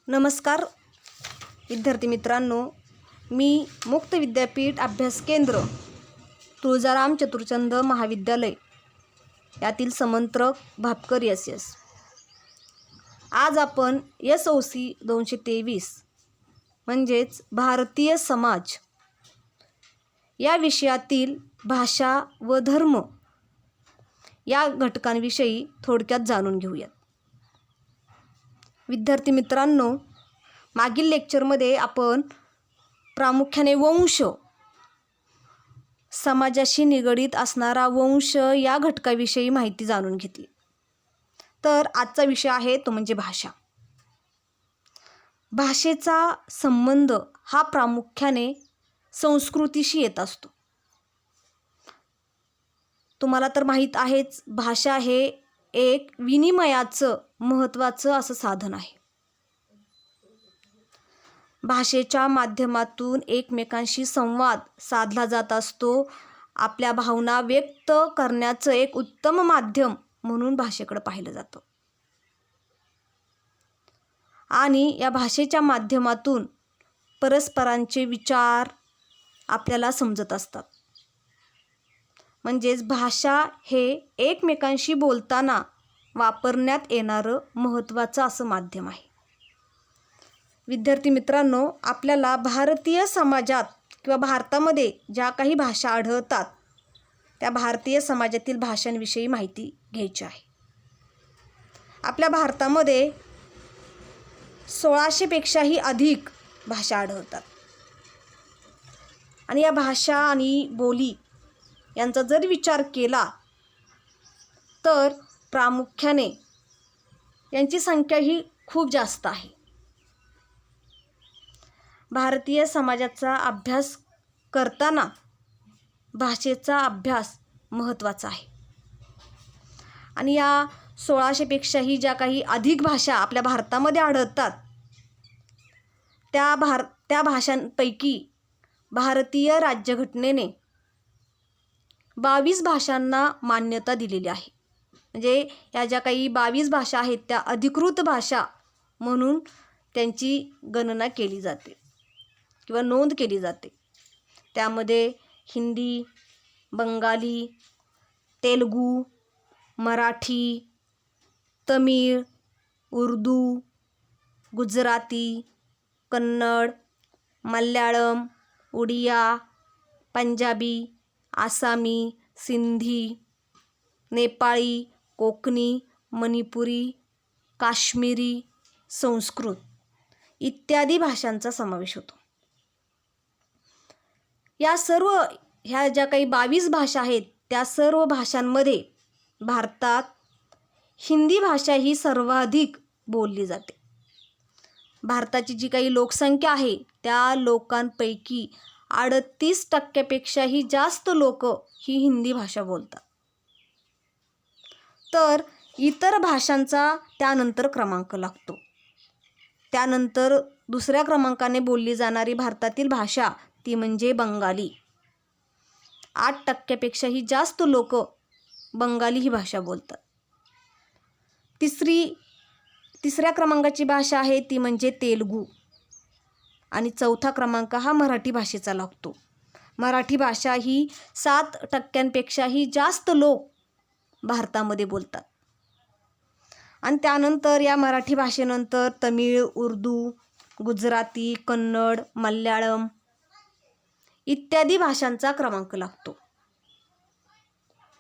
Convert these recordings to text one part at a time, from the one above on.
नमस्कार विद्यार्थी मित्रांनो, मी मुक्त विद्यापीठ अभ्यास केंद्र तुळजाराम चतुरचंद महाविद्यालय यातील समंत्रक भापकर एस. आज आपण SOC 223 म्हणजेच भारतीय समाज या विषयातील भाषा व धर्म या घटकांविषयी थोडक्यात जाणून घेऊयात. विद्यार्थी मित्रांनो, मागील लेक्चरमध्ये आपण प्रामुख्याने वंश, समाजाशी निगडीत असणारा वंश या घटकाविषयी माहिती जाणून घेतली. तर आजचा विषय आहे तो म्हणजे भाषा. भाषेचा संबंध हा प्रामुख्याने संस्कृतीशी येत असतो. तुम्हाला तर माहीत आहेच, भाषा हे एक विनिमयाचं महत्त्वाचं असं साधन आहे. भाषेच्या माध्यमातून एकमेकांशी संवाद साधला जात असतो. आपल्या भावना व्यक्त करण्याचं एक उत्तम माध्यम म्हणून भाषेकडे पाहिलं जातं. आणि या भाषेच्या माध्यमातून परस्परांचे विचार आपल्याला समजत असतात. म्हणजेच भाषा हे एकमेकांशी बोलताना वापरण्यात येणारं महत्त्वाचं असं माध्यम आहे. विद्यार्थी मित्रांनो, आपल्याला भारतीय समाजात किंवा भारतामध्ये ज्या काही भाषा आढळतात त्या भारतीय समाजातील भाषांविषयी माहिती घ्यायची आहे. आपल्या भारतामध्ये 1600 पेक्षाही अधिक भाषा आढळतात. आणि या भाषा आणि बोली यांचा जर विचार केला तर प्रामुख्याने यांची संख्या ही खूप जास्त आहे. भारतीय समाजाचा अभ्यास करताना भाषेचा अभ्यास महत्त्वाचा आहे. आणि या 1600 पेक्षाही ज्या काही अधिक भाषा आपल्या भारतामध्ये आढळतात त्या भाषांपैकी भारतीय राज्यघटनेने 22 भाषांना मान्यता दिलेली आहे. म्हणजे या ज्या काही 22 भाषा आहेत त्या अधिकृत भाषा म्हणून त्यांची गणना केली जाते किंवा नोंद केली जाते. त्यामध्ये हिंदी, बंगाली, तेलुगू, मराठी, तमिळ, उर्दू, गुजराती, कन्नड, मल्याळम, उडिया, पंजाबी, आसामी, सिंधी, नेपाळी, कोकणी, मणिपुरी, काश्मीरी, संस्कृत इत्यादी भाषांचा समावेश होतो. ह्या ज्या काही 22 भाषा आहेत त्या सर्व भाषांमध्ये भारतात हिंदी भाषा ही सर्वाधिक बोलली जाते. भारताची जी काही लोकसंख्या आहे त्या लोकांपैकी 38% जास्त लोक ही हिंदी भाषा बोलतात. तर इतर भाषांचा त्यानंतर क्रमांक लागतो. त्यानंतर दुसऱ्या क्रमांकाने बोलली जाणारी भारतातील भाषा ती म्हणजे बंगाली. 8% जास्त लोक बंगाली ही भाषा बोलतात. तिसऱ्या क्रमांकाची भाषा आहे ती म्हणजे तेलुगू. आणि चौथा क्रमांक हा मराठी भाषेचा लागतो. मराठी भाषा ही 7% जास्त लोक भारतामध्ये बोलतात. आणि त्यानंतर या मराठी भाषेनंतर तमिळ, उर्दू, गुजराती, कन्नड, मल्याळम इत्यादी भाषांचा क्रमांक लागतो.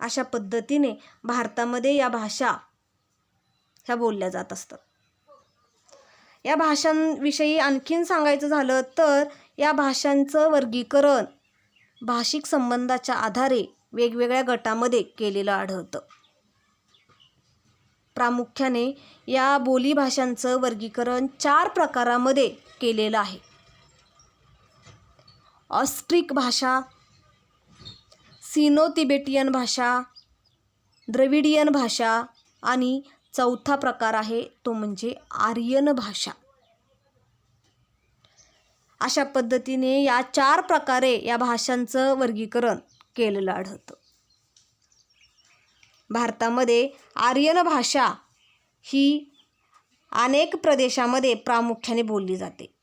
अशा पद्धतीने भारतामध्ये या भाषा ह्या बोलल्या जात असतात. या भाषांविषयी आणखीन सांगायचं झालं तर या भाषांचं वर्गीकरण भाषिक संबंधाच्या आधारे वेगवेगळ्या गटामध्ये केलेलं आढळतं. प्रामुख्याने या बोली भाषांचं वर्गीकरण 4 प्रकारामध्ये केलेलं आहे. ऑस्ट्रिक भाषा, सिनो तिबेटियन भाषा, द्रविडियन भाषा आणि चौथा प्रकार आहे तो म्हणजे आर्यन भाषा. अशा पद्धतीने या 4 प्रकारे या भाषांचं वर्गीकरण केलेलं आढळतं. भारतामध्ये आर्यन भाषा ही अनेक प्रदेशामध्ये प्रामुख्याने बोलली जाते.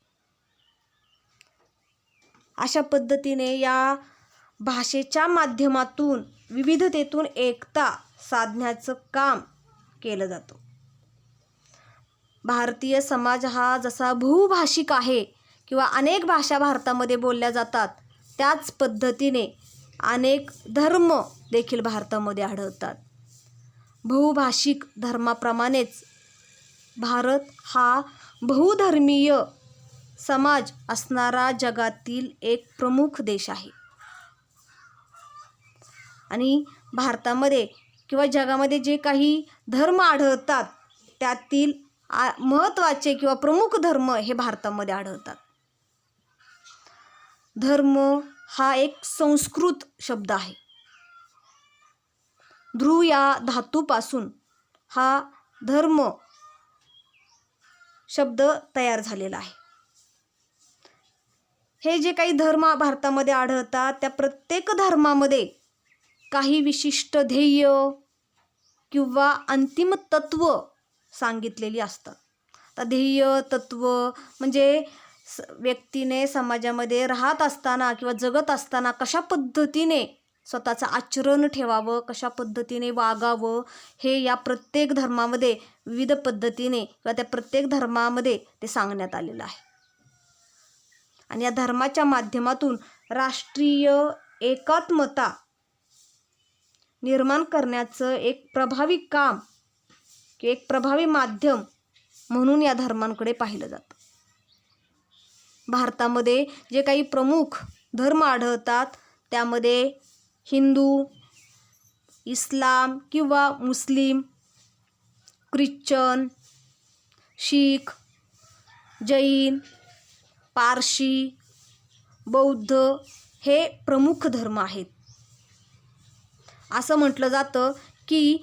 अशा पद्धतीने या भाषेच्या माध्यमातून विविधतेतून एकता साधण्याचं काम केलं जातं. भारतीय समाज हा जसा बहुभाषिक आहे किंवा अनेक भाषा भारतामध्ये बोलल्या जातात, त्याच पद्धतीने अनेक धर्म देखील भारतामध्ये आढळतात. बहुभाषिक धर्माप्रमाणेच भारत हा बहुधर्मीय समाज असणारा जगातील एक प्रमुख देश आहे. आणि भारतामध्ये किंवा जगामध्ये जे काही धर्म आढळतात त्यातील महत्त्वाचे किंवा प्रमुख धर्म हे भारतामध्ये आढळतात. धर्म हा एक संस्कृत शब्द आहे. ध्रुव या धातूपासून हा धर्म शब्द तयार झालेला आहे. हे जे काही धर्म भारतामध्ये आढळतात त्या प्रत्येक धर्मामध्ये काही विशिष्ट ध्येय किंवा अंतिम तत्व सांगितलेली असतात. तर ध्येय तत्व म्हणजे व्यक्तीने समाजामध्ये राहत असताना किंवा जगत असताना कशा पद्धतीने स्वतःचं आचरण ठेवावं, कशा पद्धतीने वागावं, हे या प्रत्येक धर्मामध्ये विविध पद्धतीने किंवा त्या प्रत्येक धर्मामध्ये ते सांगण्यात आलेलं आहे. आणि या धर्माच्या माध्यमातून राष्ट्रीय एकात्मता निर्माण करण्याचं एक प्रभावी काम की एक प्रभावी माध्यम म्हणून या धर्मांकडे पाहिलं जातं. भारतामध्ये जे काही प्रमुख धर्म आढळतात त्यामध्ये हिंदू, इस्लाम किंवा मुस्लिम, ख्रिश्चन, शीख, जैन, पारशी, बौद्ध हे प्रमुख धर्म आहेत. असं म्हटलं जातं की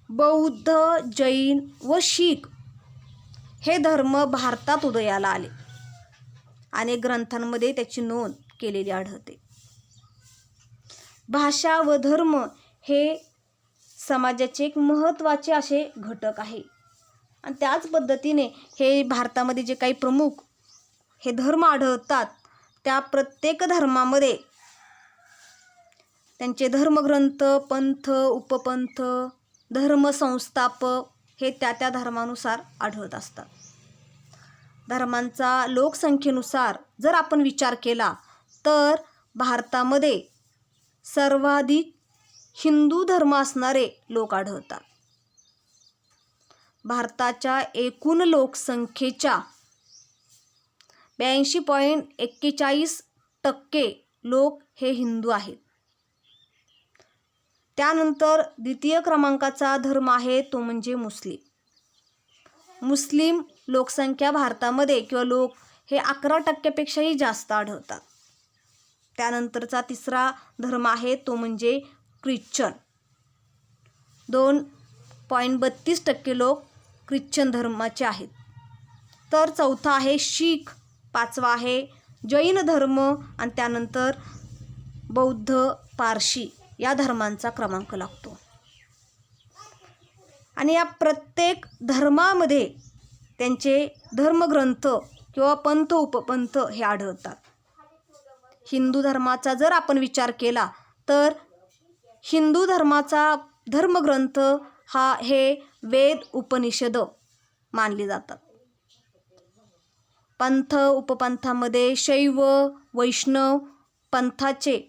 बौद्ध, जैन व शीख हे धर्म भारतात उदयाला आले. अनेक ग्रंथांमध्ये त्याची नोंद केलेली आढळते. भाषा व धर्म हे समाजाचे एक महत्त्वाचे असे घटक आहे. आणि त्याच पद्धतीने हे भारतामध्ये जे काही प्रमुख हे धर्म आढळतात त्या प्रत्येक धर्मामध्ये त्यांचे धर्मग्रंथ, पंथ, उपपंथ, धर्मसंस्थापक हे त्या त्या धर्मानुसार आढळत असतात. धर्मांचा लोकसंख्येनुसार जर आपण विचार केला तर भारतामध्ये सर्वाधिक हिंदू धर्म असणारे लोक आढळतात. भारताच्या एकूण लोकसंख्येच्या 82.41% लोक हे हिंदू आहेत. त्यानंतर द्वितीय क्रमांकाचा धर्म आहे तो म्हणजे मुस्लिम. मुस्लिम लोकसंख्या भारतामध्ये किंवा लोक हे 11%पेक्षाही जास्त आढळतात. त्यानंतरचा तिसरा धर्म आहे तो म्हणजे ख्रिश्चन. 2.32% लोक ख्रिश्चन धर्माचे आहेत. तर चौथा आहे शीख, पाचवा आहे जैन धर्म आणि त्यानंतर बौद्ध, पारशी या धर्मांचा क्रमांक लागतो. आणि या प्रत्येक धर्मामध्ये त्यांचे धर्मग्रंथ किंवा पंथ उपपंथ हे आढळतात. हिंदू धर्माचा जर आपण विचार केला तर हिंदू धर्माचा धर्मग्रंथ हे वेद उपनिषद मानले जातात. पंथ उपपंथामध्ये शैव, वैष्णव पंथाचे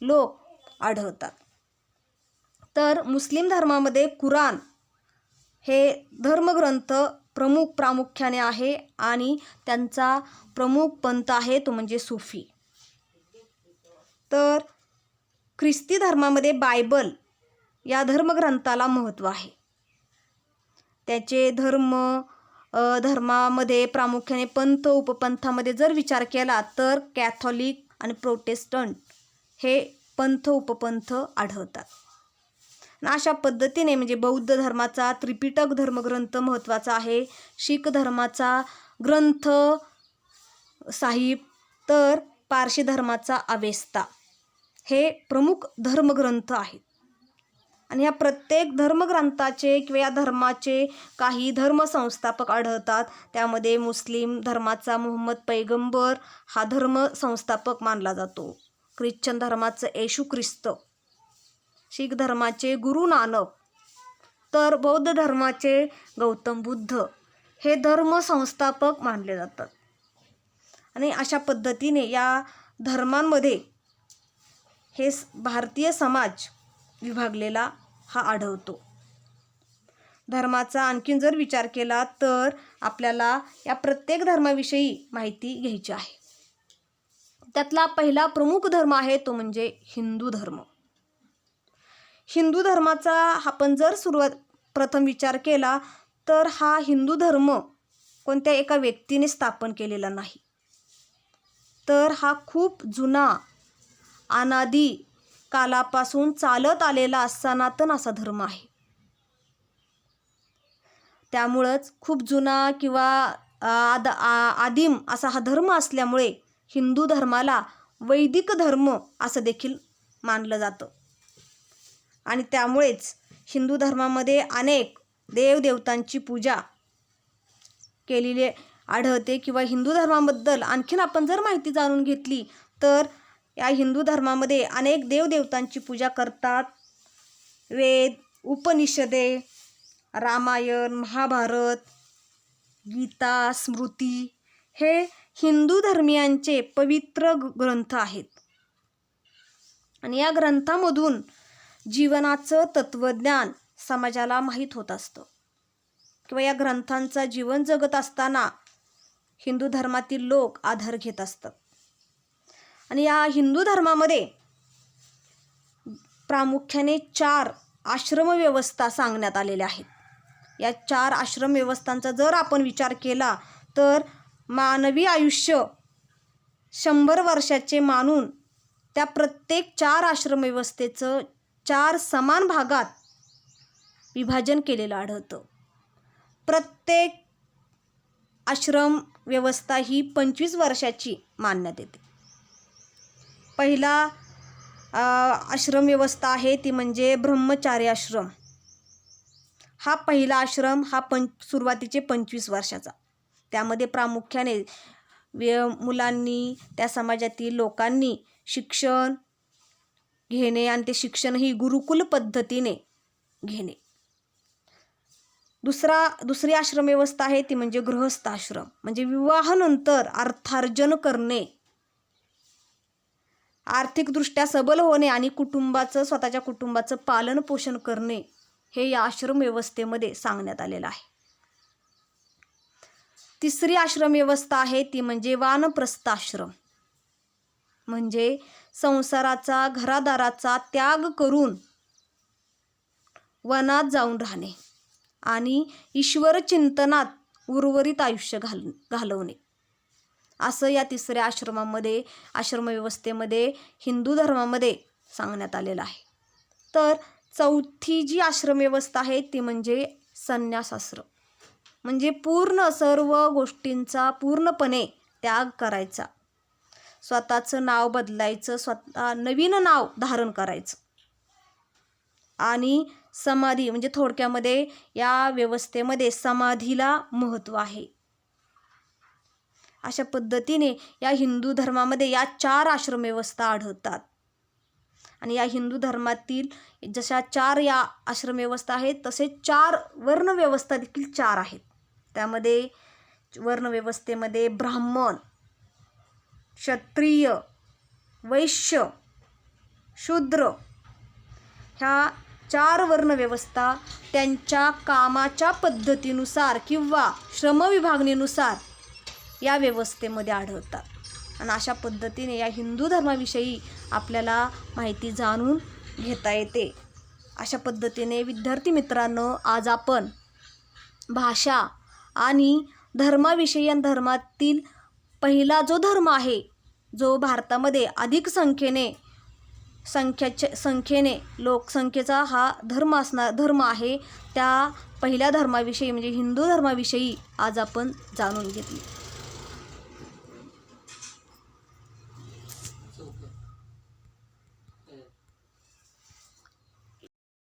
लोक आढळतात. तर मुस्लिम धर्मामध्ये कुराण हे धर्मग्रंथ प्रामुख्याने आहे आणि त्यांचा प्रमुख पंथ आहे तो म्हणजे सुफी. तर ख्रिस्ती धर्मामध्ये बायबल या धर्मग्रंथाला महत्त्व आहे. त्याचे धर्मामध्ये प्रामुख्याने पंथ उपपंथामध्ये जर विचार केला तर कॅथॉलिक आणि प्रोटेस्टंट हे पंथ उपपंथ आढळतात. अशा पद्धतीने म्हणजे बौद्ध धर्माचा त्रिपिटक धर्मग्रंथ महत्त्वाचा आहे. शीख धर्माचा ग्रंथ साहिब, तर पारशी धर्माचा अवेस्ता हे प्रमुख धर्मग्रंथ आहेत. आणि ह्या प्रत्येक धर्मग्रंथाचे किंवा या धर्माचे काही धर्मसंस्थापक आढळतात. त्यामध्ये मुस्लिम धर्माचा मुहम्मद पैगंबर हा धर्मसंस्थापक मानला जातो. ख्रिश्चन धर्माचं येशू ख्रिस्त, शीख धर्माचे गुरु नानक, तर बौद्ध धर्माचे गौतम बुद्ध हे धर्मसंस्थापक मानले जातात. आणि अशा पद्धतीने या धर्मांमध्ये हे भारतीय समाज विभागलेला हा आढळतो. धर्माचा आणखीन जर विचार केला तर आपल्याला या प्रत्येक धर्माविषयी माहिती घ्यायची आहे. त्यातला पहिला प्रमुख धर्म आहे तो म्हणजे हिंदू धर्म. हिंदू धर्माचा आपण जर प्रथम विचार केला तर हा हिंदू धर्म कोणत्या एका व्यक्तीने स्थापन केलेला नाही, तर हा खूप जुना अनादी कालापासून चालत आलेला सनातन असा धर्म आहे. त्यामुळंच खूप जुना किंवा आदिम असा हा धर्म असल्यामुळे हिंदू धर्माला वैदिक धर्म असं देखील मानलं जातं. आणि त्यामुळेच हिंदू धर्मामध्ये अनेक देवदेवतांची पूजा केलेली आढळते. किंवा हिंदू धर्माबद्दल आणखीन आपण जर माहिती जाणून घेतली तर या हिंदू धर्मामध्ये अनेक देवदेवतांची पूजा करतात. वेद, उपनिषदे, रामायण, महाभारत, गीता, स्मृती हे हिंदू धर्मियांचे पवित्र ग्रंथ आहेत. आणि या ग्रंथामधून जीवनाचं तत्त्वज्ञान समाजाला माहीत होत असतं. किंवा या ग्रंथांचा जीवन जगत असताना हिंदू धर्मातील लोक आधार घेत असतात. आणि या हिंदू धर्मामध्ये प्रामुख्याने 4 आश्रम व्यवस्था सांगण्यात आलेल्या आहेत. या 4 आश्रम व्यवस्थांचा जर आपण विचार केला तर मानवी आयुष्य 100 वर्षाचे मानून त्या प्रत्येक 4 आश्रम व्यवस्थेचं 4 समान भागात विभाजन केलेलं आढळतं. प्रत्येक आश्रम व्यवस्था ही 25 वर्षाची मानण्यात येते. पहिला आश्रम व्यवस्था आहे ती म्हणजे ब्रह्मचार्य आश्रम. हा पहिला आश्रम हा सुरुवातीचे 25 वर्षाचा. त्यामध्ये प्रामुख्याने मुलांनी, त्या समाजातील लोकांनी शिक्षण घेणे आणि ते शिक्षणही गुरुकुल पद्धतीने घेणे. दुसरी आश्रम व्यवस्था आहे ती म्हणजे गृहस्थ आश्रम. म्हणजे विवाहानंतर अर्थार्जन करणे, आर्थिकदृष्ट्या सबल होणे आणि स्वतःच्या कुटुंबाचं पालन पोषण करणे हे या आश्रम व्यवस्थेमध्ये सांगण्यात आलेलं आहे. तिसरी आश्रम व्यवस्था आहे ती म्हणजे वानप्रस्थ आश्रम. म्हणजे संसाराचा, घरादाराचा त्याग करून वनात जाऊन राहणे आणि ईश्वर चिंतनात उर्वरित आयुष्य घालवणे असं या तिसऱ्या आश्रम व्यवस्थेमध्ये हिंदू धर्मामध्ये सांगण्यात आलेलं आहे. तर चौथी जी आश्रम व्यवस्था आहे ती म्हणजे संन्यास आश्रम. म्हणजे पूर्ण सर्व गोष्टींचा पूर्णपणे त्याग करायचा, स्वतःचं नाव बदलायचं, स्वतः नवीन नाव धारण करायचं आणि समाधी म्हणजे थोडक्यामध्ये या व्यवस्थेमध्ये समाधीला महत्त्व आहे. अशा पद्धतीने या हिंदू धर्मामध्ये या 4 आश्रम व्यवस्था आढळतात. आणि या हिंदू धर्मातील जशा 4 या आश्रम व्यवस्था आहेत तसे 4 वर्ण व्यवस्था देखील 4 आहेत. त्यामध्ये वर्ण व्यवस्थेमध्ये ब्राह्मण, क्षत्रिय, वैश्य, शूद्र ह्या 4 वर्ण व्यवस्था त्यांच्या कामाच्या पद्धतीनुसार किंवा श्रमविभागणीनुसार या व्यवस्थेमध्ये आढळतात. आणि अशा पद्धतीने या हिंदू धर्माविषयी आपल्याला माहिती जाणून घेता येते. अशा पद्धतीने विद्यार्थी मित्रांनो, आज आपण भाषा आणि धर्माविषयी आणि धर्मातील पहिला जो धर्म आहे, जो भारतामध्ये अधिक संख्येने लोकसंख्येचा हा धर्म आहे, त्या पहिल्या धर्माविषयी म्हणजे हिंदू धर्माविषयी आज आपण जाणून घेतले.